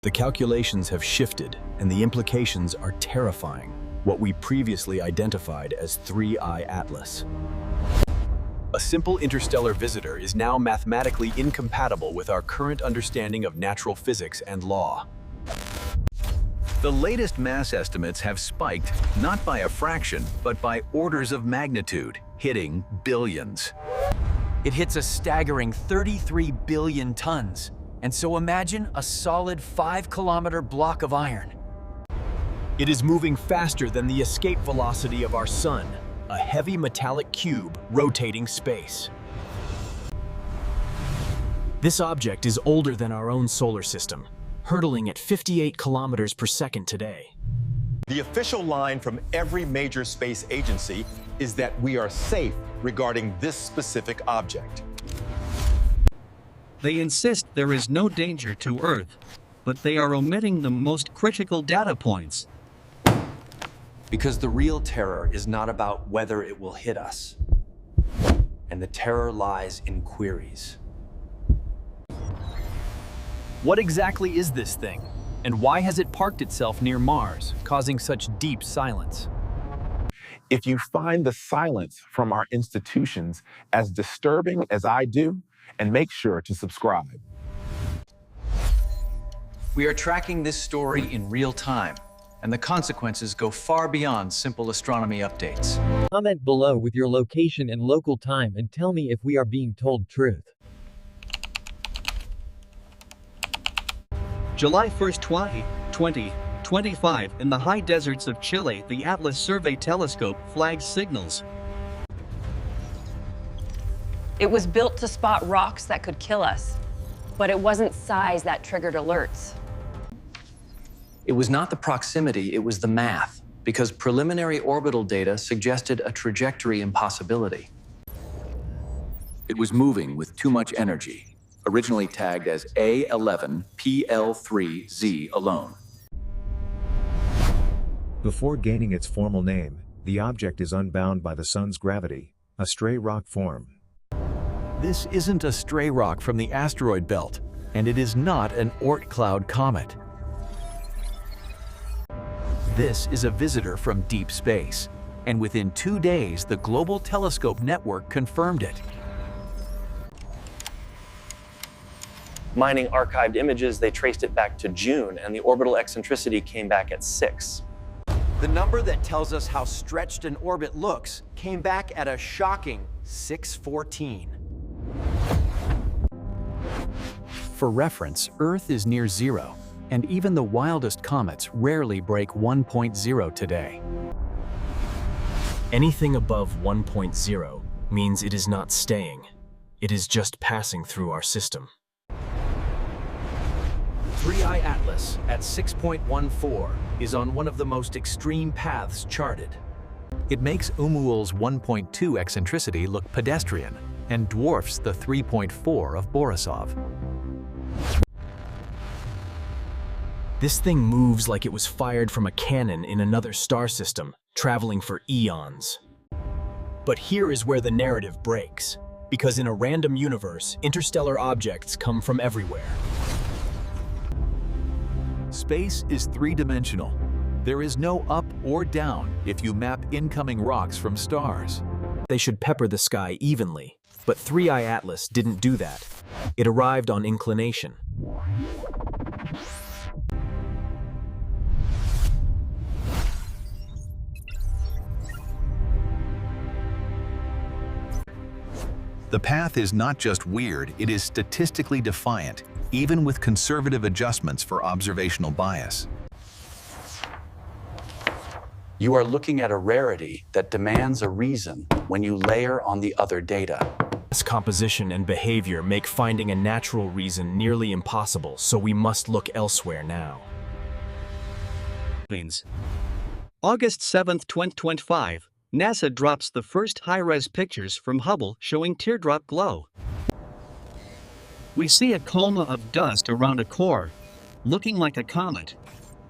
The calculations have shifted, and the implications are terrifying. What we previously identified as 3I Atlas. A simple interstellar visitor is now mathematically incompatible with our current understanding of natural physics and law. The latest mass estimates have spiked, not by a fraction, but by orders of magnitude, hitting billions. It hits a staggering 33 billion tons. And so imagine a solid 5-kilometer block of iron. It is moving faster than the escape velocity of our sun, a heavy metallic cube rotating space. This object is older than our own solar system, hurtling at 58 kilometers per second today. The official line from every major space agency is that we are safe regarding this specific object. They insist there is no danger to Earth, but they are omitting the most critical data points. Because the real terror is not about whether it will hit us, and the terror lies in queries. What exactly is this thing? And why has it parked itself near Mars, causing such deep silence? If you find the silence from our institutions as disturbing as I do, and make sure to subscribe. We are tracking this story in real time, and the consequences go far beyond simple astronomy updates. Comment below with your location and local time and tell me if we are being told truth. July 1st, 2025, in the high deserts of Chile, the Atlas Survey Telescope flags signals. It was built to spot rocks that could kill us, but it wasn't size that triggered alerts. It was not the proximity, it was the math, because preliminary orbital data suggested a trajectory impossibility. It was moving with too much energy, originally tagged as A11PL3Z alone. Before gaining its formal name, the object is unbound by the sun's gravity, a stray rock form. This isn't a stray rock from the asteroid belt, and it is not an Oort cloud comet. This is a visitor from deep space, and within 2 days, the global telescope network confirmed it. Mining archived images, they traced it back to June, and the orbital eccentricity came back at 6. The number that tells us how stretched an orbit looks came back at a shocking 614. For reference, Earth is near zero, and even the wildest comets rarely break 1.0 today. Anything above 1.0 means it is not staying. It is just passing through our system. 3I Atlas at 6.14 is on one of the most extreme paths charted. It makes Umuul's 1.2 eccentricity look pedestrian and dwarfs the 3.4 of Borisov. This thing moves like it was fired from a cannon in another star system, traveling for eons. But here is where the narrative breaks, because in a random universe, interstellar objects come from everywhere. Space is three-dimensional. There is no up or down if you map incoming rocks from stars. They should pepper the sky evenly, but 3I Atlas didn't do that. It arrived on inclination. The path is not just weird, it is statistically defiant, even with conservative adjustments for observational bias. You are looking at a rarity that demands a reason when you layer on the other data. This composition and behavior make finding a natural reason nearly impossible, so we must look elsewhere now. August 7th, 2025, NASA drops the first high-res pictures from Hubble showing teardrop glow. We see a coma of dust around a core, looking like a comet.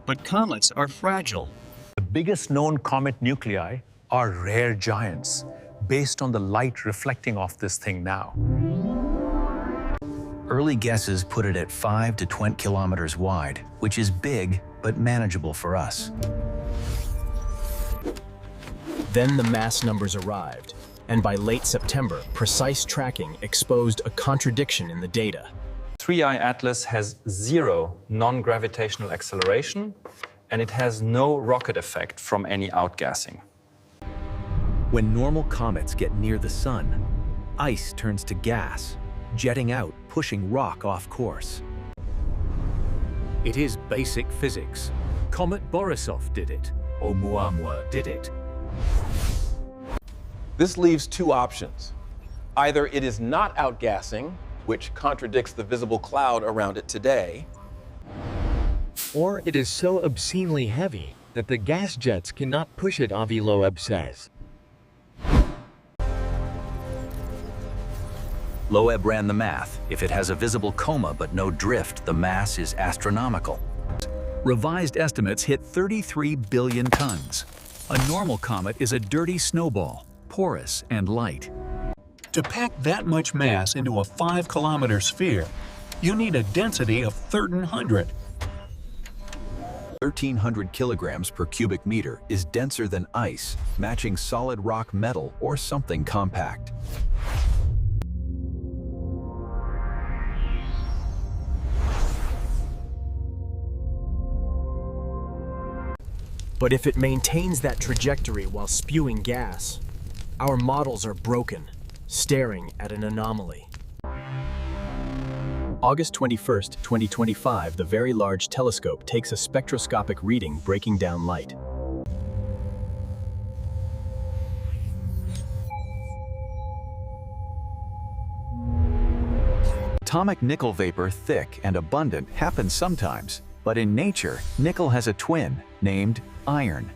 But comets are fragile. The biggest known comet nuclei are rare giants, based on the light reflecting off this thing now. Early guesses put it at 5 to 20 kilometers wide, which is big but manageable for us. Then the mass numbers arrived, and by late September, precise tracking exposed a contradiction in the data. 3I Atlas has 0 non-gravitational acceleration, and it has no rocket effect from any outgassing. When normal comets get near the sun, ice turns to gas, jetting out, pushing rock off course. It is basic physics. Comet Borisov did it. Oumuamua did it. This leaves two options. Either it is not outgassing, which contradicts the visible cloud around it today, or it is so obscenely heavy that the gas jets cannot push it, Avi Loeb says. Loeb ran the math. If it has a visible coma but no drift, the mass is astronomical. Revised estimates hit 33 billion tons. A normal comet is a dirty snowball, porous and light. To pack that much mass into a 5-kilometer sphere, you need a density of 1,300. 1,300 kilograms per cubic meter is denser than ice, matching solid rock metal or something compact. But if it maintains that trajectory while spewing gas, our models are broken, staring at an anomaly. August 21st, 2025, the Very Large Telescope takes a spectroscopic reading breaking down light. Atomic nickel vapor, thick and abundant, happens sometimes, but in nature, nickel has a twin named iron.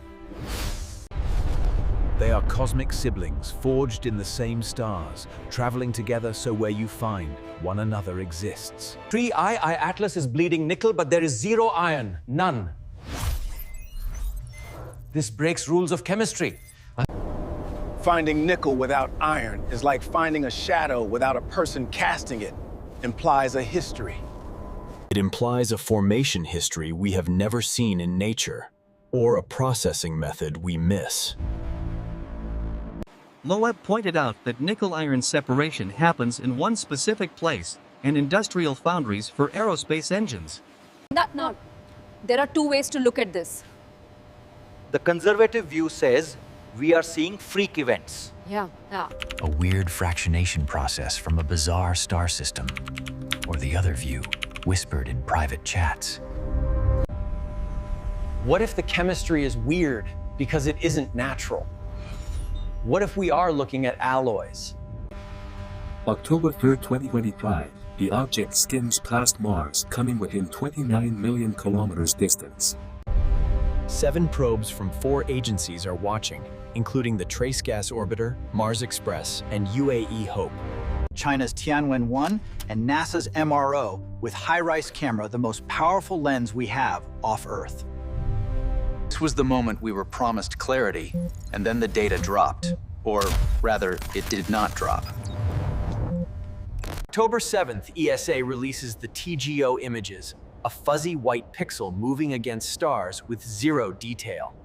They are cosmic siblings, forged in the same stars, traveling together so where you find one another exists. 3I Atlas is bleeding nickel, but there is 0 iron, none. This breaks rules of chemistry. Finding nickel without iron is like finding a shadow without a person casting it. Implies a history. It implies a formation history we have never seen in nature, or a processing method we miss. Loeb pointed out that nickel-iron separation happens in one specific place, in industrial foundries for aerospace engines. No. There are two ways to look at this. The conservative view says we are seeing freak events. Yeah. A weird fractionation process from a bizarre star system. Or the other view, whispered in private chats. What if the chemistry is weird because it isn't natural? What if we are looking at alloys? October 3rd, 2025, the object skims past Mars, coming within 29 million kilometers distance. 7 probes from 4 agencies are watching, including the Trace Gas Orbiter, Mars Express, and UAE Hope. China's Tianwen-1 and NASA's MRO with high-rise camera, the most powerful lens we have off Earth. This was the moment we were promised clarity, and then the data dropped. Or rather, it did not drop. October 7th, ESA releases the TGO images, a fuzzy white pixel moving against stars with 0 detail.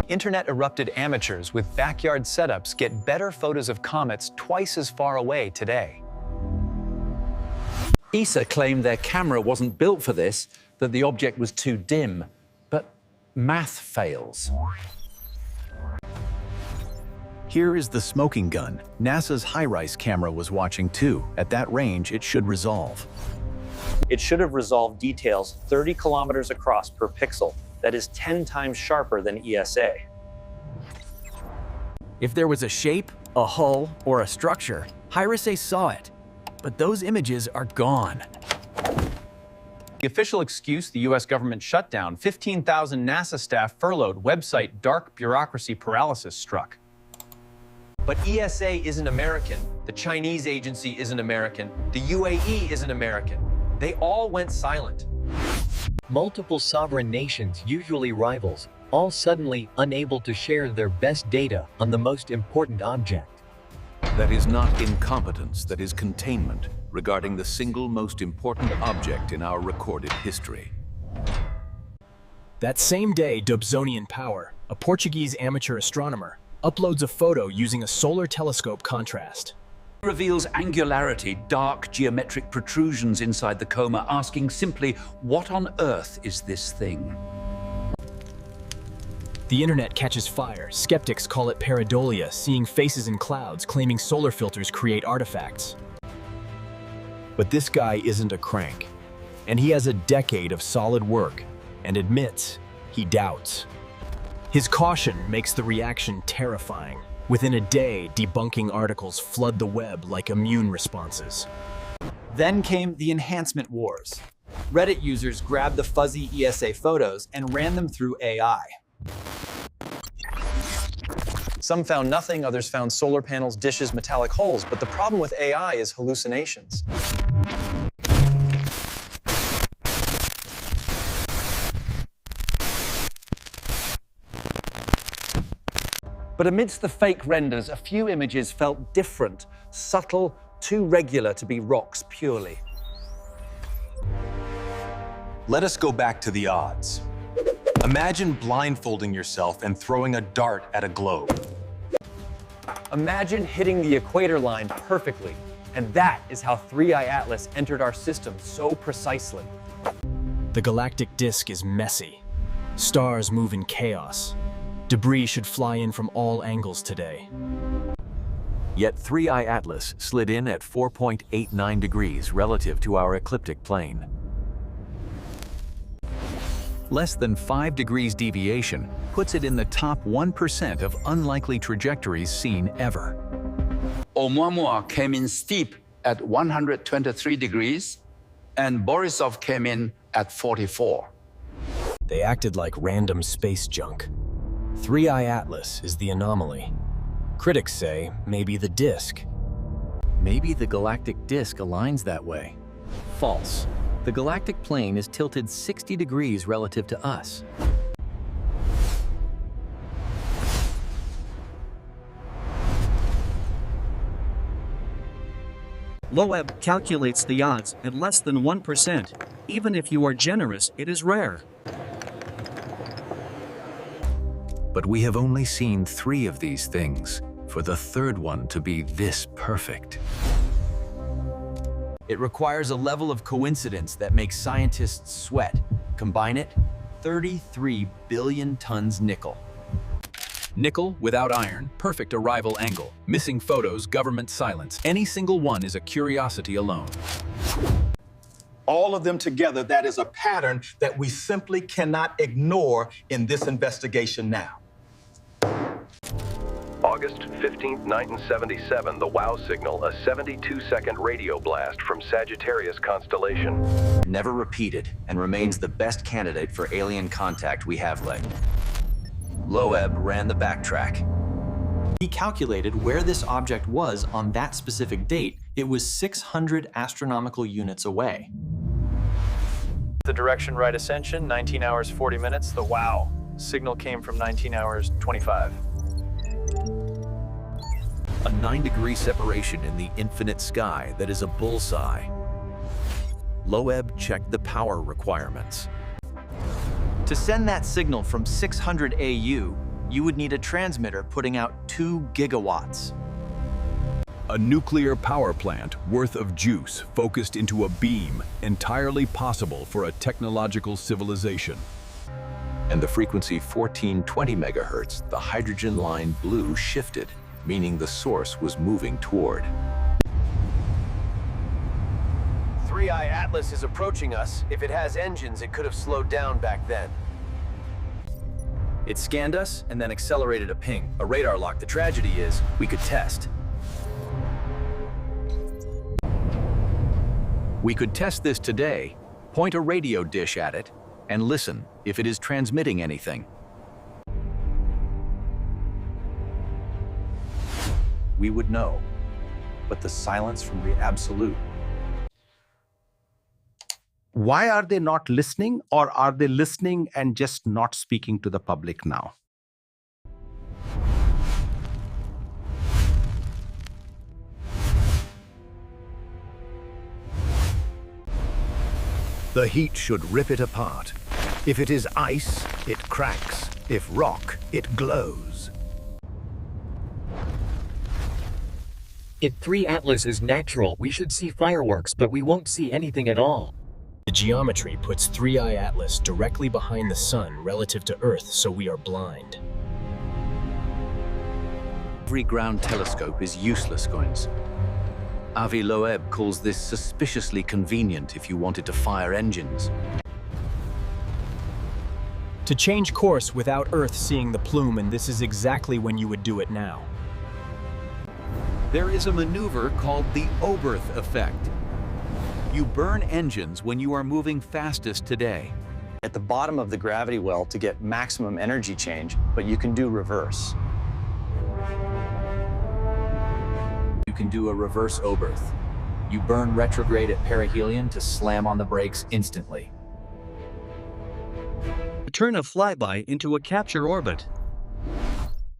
Internet-erupted amateurs with backyard setups get better photos of comets twice as far away today. ESA claimed their camera wasn't built for this, that the object was too dim. But math fails. Here is the smoking gun. NASA's HiRISE camera was watching too. At that range, it should resolve. It should have resolved details 30 kilometers across per pixel. That is 10 times sharper than ESA. If there was a shape, a hull, or a structure, HiRISE saw it. But those images are gone. The official excuse the US government shut down, 15,000 NASA staff furloughed, website dark bureaucracy paralysis struck. But ESA isn't American, the Chinese agency isn't American, the UAE isn't American. They all went silent. Multiple sovereign nations, usually rivals, all suddenly unable to share their best data on the most important object. That is not incompetence, that is containment. regarding the single most important object in our recorded history. That same day, Dobsonian Power, a Portuguese amateur astronomer, uploads a photo using a solar telescope contrast. It reveals angularity, dark geometric protrusions inside the coma, asking simply, what on earth is this thing? The internet catches fire. Skeptics call it pareidolia, seeing faces in clouds, claiming solar filters create artifacts. But this guy isn't a crank, and he has a decade of solid work, and admits he doubts. His caution makes the reaction terrifying. Within a day, debunking articles flood the web like immune responses. Then came the enhancement wars. Reddit users grabbed the fuzzy ESA photos and ran them through AI. Some found nothing, others found solar panels, dishes, metallic holes, but the problem with AI is hallucinations. But amidst the fake renders, a few images felt different, subtle, too regular to be rocks purely. Let us go back to the odds. Imagine blindfolding yourself and throwing a dart at a globe. Imagine hitting the equator line perfectly. And that is how 3I Atlas entered our system so precisely. The galactic disk is messy. Stars move in chaos. Debris should fly in from all angles today. Yet 3I Atlas slid in at 4.89 degrees relative to our ecliptic plane. Less than 5 degrees deviation puts it in the top 1% of unlikely trajectories seen ever. Oumuamua came in steep at 123 degrees, and Borisov came in at 44. They acted like random space junk. 3I Atlas is the anomaly. Critics say maybe the disk. Maybe the galactic disk aligns that way. False. The galactic plane is tilted 60 degrees relative to us. Loeb calculates the odds at less than 1%. Even if you are generous, it is rare. But we have only seen 3 of these things, for the third one to be this perfect. It requires a level of coincidence that makes scientists sweat. Combine it, 33 billion tons nickel. Nickel without iron, perfect arrival angle. Missing photos, government silence. Any single one is a curiosity alone. All of them together, that is a pattern that we simply cannot ignore in this investigation now. August 15, 1977, the WOW signal, a 72-second radio blast from Sagittarius constellation. Never repeated, and remains the best candidate for alien contact we have left. Loeb ran the backtrack. He calculated where this object was on that specific date. It was 600 astronomical units away. The direction right ascension, 19 hours 40 minutes. The WOW signal came from 19 hours 25. A 9-degree separation in the infinite sky that is a bullseye. Loeb checked the power requirements. To send that signal from 600 AU, you would need a transmitter putting out 2 gigawatts. A nuclear power plant worth of juice focused into a beam, entirely possible for a technological civilization. And the frequency 1420 megahertz, the hydrogen line blue shifted, meaning the source was moving toward. 3I Atlas is approaching us. If it has engines, it could have slowed down back then. It scanned us and then accelerated a ping, a radar lock. The tragedy is, we could test. We could test this today, point a radio dish at it, and listen if it is transmitting anything. We would know, but the silence from the absolute. Why are they not listening, or are they listening and just not speaking to the public now? The heat should rip it apart. If it is ice, it cracks. If rock, it glows. If 3 Atlas is natural, we should see fireworks, but we won't see anything at all. The geometry puts 3I Atlas directly behind the Sun relative to Earth, so we are blind. Every ground telescope is useless, Goins. Avi Loeb calls this suspiciously convenient if you wanted to fire engines. To change course without Earth seeing the plume, and this is exactly when you would do it now. There is a maneuver called the Oberth effect. You burn engines when you are moving fastest today. At the bottom of the gravity well to get maximum energy change, but you can do reverse. You can do a reverse Oberth. You burn retrograde at perihelion to slam on the brakes instantly. Turn a flyby into a capture orbit.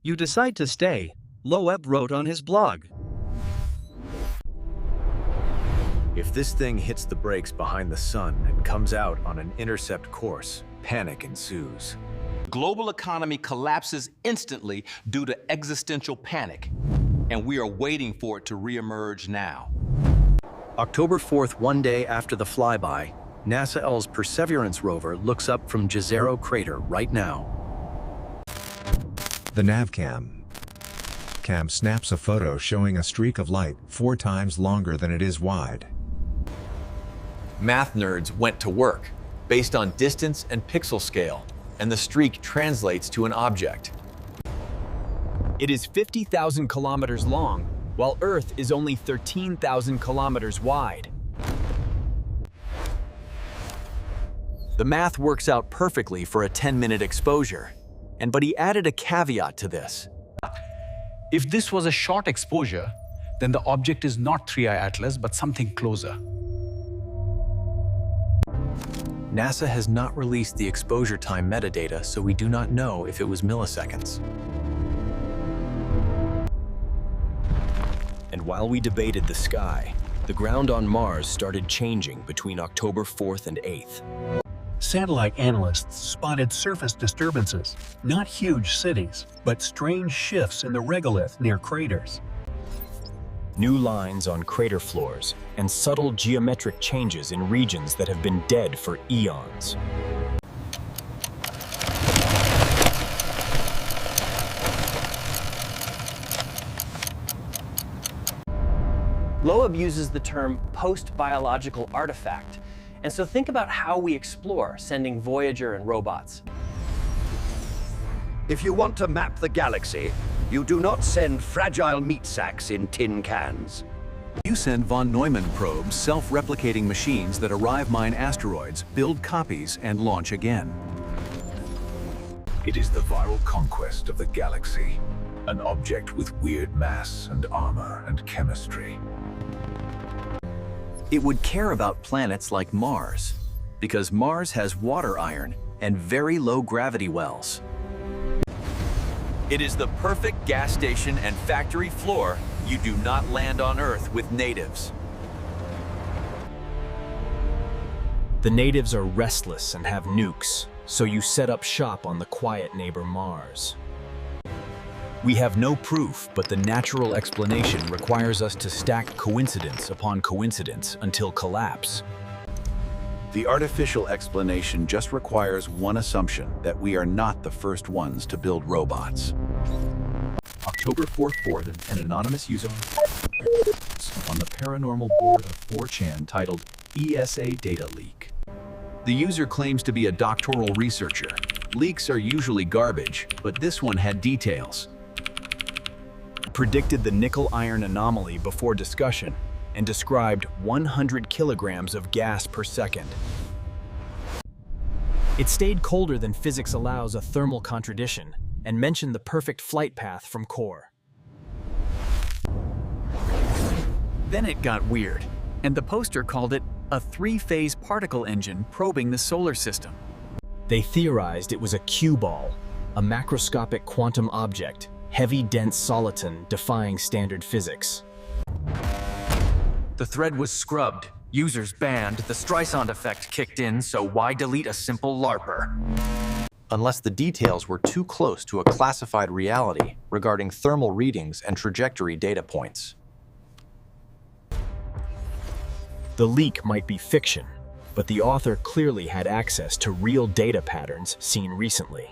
You decide to stay, Loeb wrote on his blog. If this thing hits the brakes behind the Sun and comes out on an intercept course, panic ensues. Global economy collapses instantly due to existential panic, and we are waiting for it to reemerge now. October 4th, one day after the flyby, NASA's Perseverance rover looks up from Jezero crater right now. The NavCam snaps a photo showing a streak of light 4 times longer than it is wide. Math nerds went to work based on distance and pixel scale, and the streak translates to an object. It is 50,000 kilometers long, while Earth is only 13,000 kilometers wide. The math works out perfectly for a 10-minute exposure, but he added a caveat to this. If this was a short exposure, then the object is not 3I Atlas, but something closer. NASA has not released the exposure time metadata, so we do not know if it was milliseconds. And while we debated the sky, the ground on Mars started changing between October 4th and 8th. Satellite analysts spotted surface disturbances, not huge cities, but strange shifts in the regolith near craters. New lines on crater floors, and subtle geometric changes in regions that have been dead for eons. Loeb uses the term post-biological artifact, and so think about how we explore, sending Voyager and robots. If you want to map the galaxy, you do not send fragile meat sacks in tin cans. You send von Neumann probes, self-replicating machines that arrive mine asteroids, build copies, and launch again. It is the viral conquest of the galaxy, an object with weird mass and armor and chemistry. It would care about planets like Mars, because Mars has water iron and very low gravity wells. It is the perfect gas station and factory floor. You do not land on Earth with natives. The natives are restless and have nukes, so you set up shop on the quiet neighbor Mars. We have no proof, but the natural explanation requires us to stack coincidence upon coincidence until collapse. The artificial explanation just requires one assumption, that we are not the first ones to build robots. October 4th, an anonymous user on the paranormal board of 4chan titled ESA Data Leak. The user claims to be a doctoral researcher. Leaks are usually garbage, but this one had details. Predicted the nickel-iron anomaly before discussion and described 100 kilograms of gas per second. It stayed colder than physics allows a thermal contradiction and mentioned the perfect flight path from core. Then it got weird, and the poster called it a 3-phase particle engine probing the solar system. They theorized it was a cue ball, a macroscopic quantum object, heavy dense soliton defying standard physics. The thread was scrubbed, Users banned, the Streisand effect kicked in, so why delete a simple LARPer? Unless the details were too close to a classified reality regarding thermal readings and trajectory data points. The leak might be fiction, but the author clearly had access to real data patterns seen recently.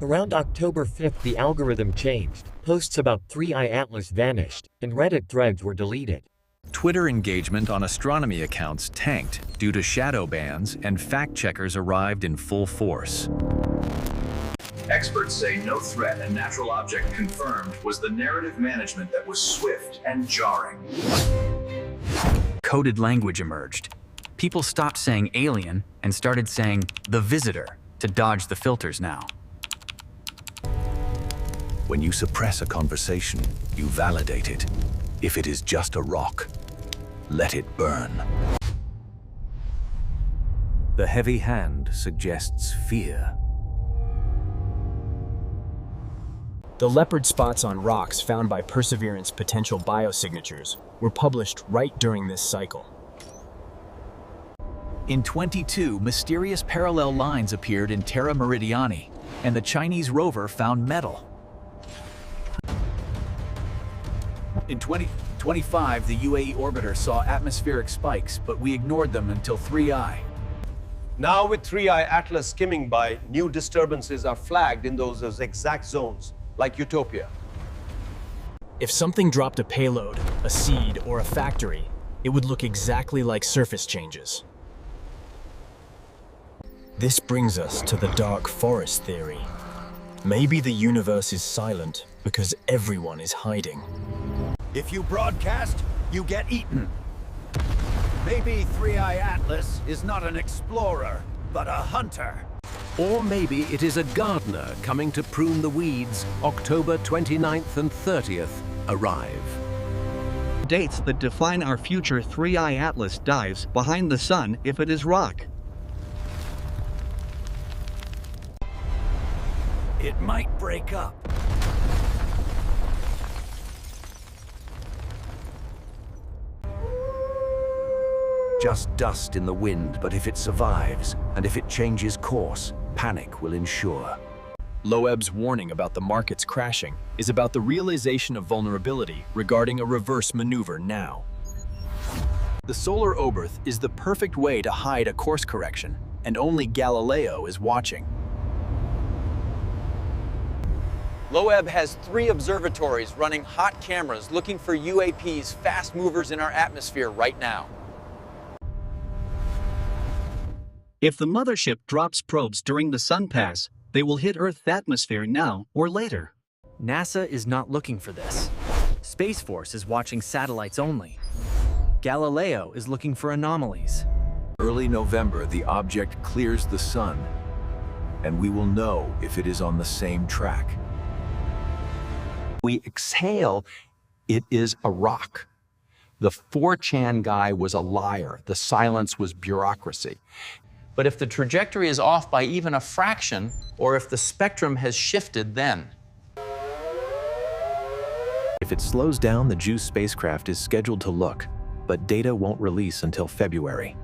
Around October 5th, the algorithm changed. Posts about 3I Atlas vanished, and Reddit threads were deleted. Twitter engagement on astronomy accounts tanked due to shadow bans, and fact-checkers arrived in full force. Experts say no threat and natural object confirmed was the narrative management that was swift and jarring. Coded language emerged. People stopped saying alien and started saying the visitor to dodge the filters now. When you suppress a conversation, you validate it. If it is just a rock, let it burn. The heavy hand suggests fear. The leopard spots on rocks found by Perseverance potential biosignatures were published right during this cycle. In 22, mysterious parallel lines appeared in Terra Meridiani, and the Chinese rover found metal. In 2025, the UAE orbiter saw atmospheric spikes, but we ignored them until 3I. Now with 3I Atlas skimming by, new disturbances are flagged in those exact zones, like Utopia. If something dropped a payload, a seed, or a factory, it would look exactly like surface changes. This brings us to the dark forest theory. Maybe the universe is silent because everyone is hiding. If you broadcast, you get eaten. Maybe 3I Atlas is not an explorer, but a hunter. Or maybe it is a gardener coming to prune the weeds. October 29th and 30th arrive. Dates that define our future 3I Atlas dives behind the sun if it is rock. It might break up. Just dust in the wind, but if it survives, and if it changes course, panic will ensue. Loeb's warning about the markets crashing is about the realization of vulnerability regarding a reverse maneuver now. The solar oberth is the perfect way to hide a course correction, and only Galileo is watching. Loeb has 3 observatories running hot cameras looking for UAPs, fast movers in our atmosphere right now. If the mothership drops probes during the sun pass, they will hit Earth's atmosphere now or later. NASA is not looking for this. Space Force is watching satellites only. Galileo is looking for anomalies. Early November, the object clears the sun, and we will know if it is on the same track. We exhale, it is a rock. The 4chan guy was a liar. The silence was bureaucracy. But if the trajectory is off by even a fraction, or if the spectrum has shifted, then. If it slows down, the JUICE spacecraft is scheduled to look, but data won't release until February.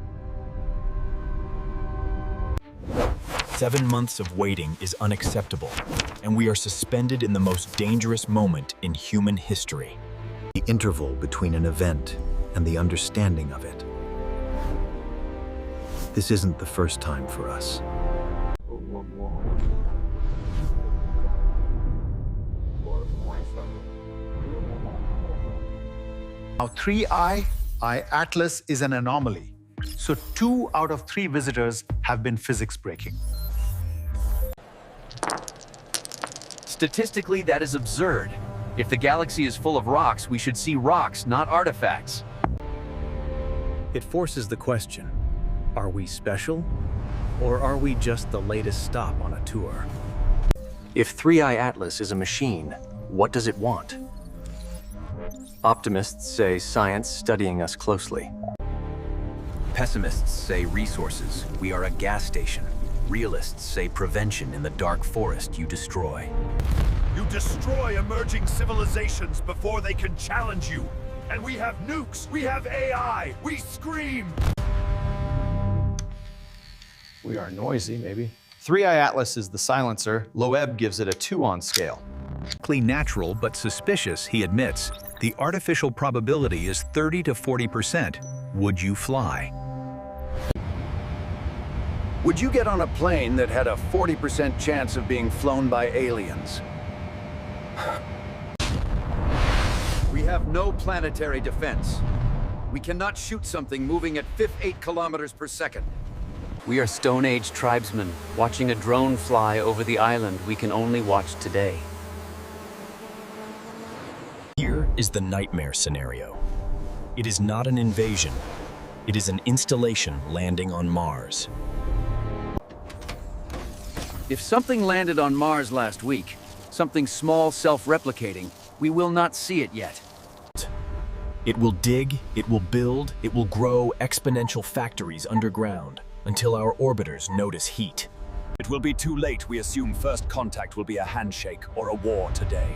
7 months of waiting is unacceptable, and we are suspended in the most dangerous moment in human history. The interval between an event and the understanding of it. This isn't the first time for us. Now 3I Atlas is an anomaly. So 2 out of 3 visitors have been physics breaking. Statistically, that is absurd. If the galaxy is full of rocks, we should see rocks, not artifacts. It forces the question, are we special, or are we just the latest stop on a tour? If 3I Atlas is a machine, what does it want? Optimists say science studying us closely. Pessimists say resources. We are a gas station. Realists say prevention in the dark forest you destroy. You destroy emerging civilizations before they can challenge you. And we have nukes, we have AI, we scream! We are noisy, maybe. 3i Atlas is the silencer. Loeb gives it a 2 on scale. Natural but suspicious, he admits. The artificial probability is 30 to 40%. Would you fly? Would you get on a plane that had a 40% chance of being flown by aliens? We have no planetary defense. We cannot shoot something moving at 8 kilometers per second. We are Stone Age tribesmen, watching a drone fly over the island we can only watch today. Here is the nightmare scenario. It is not an invasion. It is an installation landing on Mars. If something landed on Mars last week, something small, self-replicating, we will not see it yet. It will dig, it will build, it will grow exponential factories underground until our orbiters notice heat. It will be too late. We assume first contact will be a handshake or a war today.